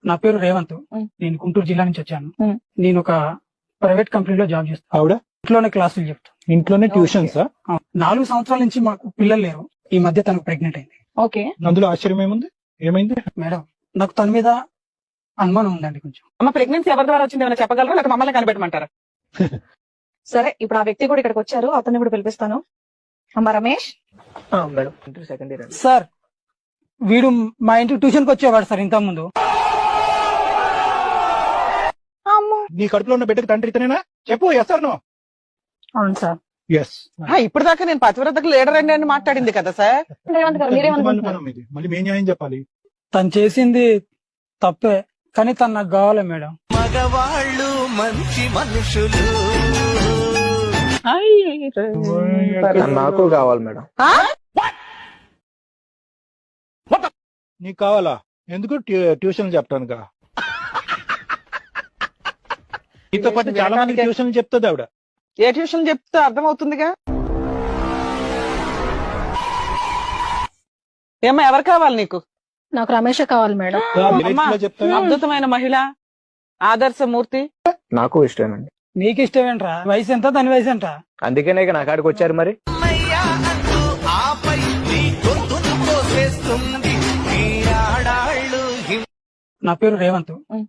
నా పేరు రేవంత్. ఉమ్. నేను గుంటూరు జిల్లా నుంచి వచ్చాను. ఉమ్. నేను ఒక ప్రైవేట్ కంపెనీలో జాబ్ చేస్తాను. ఆవిడ ఇంట్లోనే క్లాసులు చెప్తాను. ఇంట్లోనే ట్యూషన్స్ 4 సంవత్సరాల నుంచి మాకు పిల్లలు లేరు. ఈ మధ్య తనకు ప్రెగ్నెంట్ అయింది. ఓకే. అందులో ఆశ్చర్యం ఏముంది? ఏమైంది? మేడం, నాకు తన మీద అనుమానం ఉందండి కొంచెం. అమ్మ ప్రెగ్నెన్సీ ఎవరి ద్వారా వచ్చింది ఏమైనా చెప్పగలరా లేకపోతే మమ్మల్ని కనిపెట్టమంటారా? సరే, ఇప్పుడు ఆ వ్యక్తి కూడా ఇక్కడికి వచ్చారు. అతన్ని కూడా పిలిపిస్తాను. అమ్మ Ramesh, madam second year sir, వీడు మా ఇంటికి ట్యూషన్కి వచ్చేవాడు సార్ ఇంత ముందు. అమ్మో, నీ కడుపులో ఉన్న బిడ్డకి తండ్రి ఇతనేనా? చెప్పు. Yes or no? అవును సార్. ఎస్. ఇప్పుడు దాకా నేను పతివ్రతకు లీడర్ అండి అని మాట్లాడింది కదా సార్. రేవంత్ గారు మీరేమనుకుంటున్నారు? మళ్ళీ మేము న్యాయం చెప్పాలి. తను చేసింది తప్పే, కానీ తను నాకు కావాలి మేడం. మగవాళ్ళు మంచి మనుషులు. నాకు కావాలి మేడం. నీకు కావాలా? ఎందుకు? ట్యూషన్ చెప్తానుగా. నీతో పాటు చాలా మంది ట్యూషన్ చెప్తుంది ఆవిడ. ఏ ట్యూషన్ చెప్తే అర్థమవుతుందిగా. ఏమ్మా ఎవరు కావాలి నీకు? నాకు రమేషే కావాలి మేడం. అమ్మా, చెప్తాను. అద్భుతమైన మహిళ, ఆదర్శమూర్తి. నాకు ఇష్టమేనండి. నీకు ఇష్టమేంట్రా? వయసు ఎంత? దాని వయసు ఎంత? అందుకనే ఇక నా కాడికి వచ్చారు మరి. అమ్మయ్యా అంటూ ఆపై నీ గొంతును కోసేస్తుంది. ఈ ఆడాళ్ళు నా పేరు రేవంత్. ఉమ్.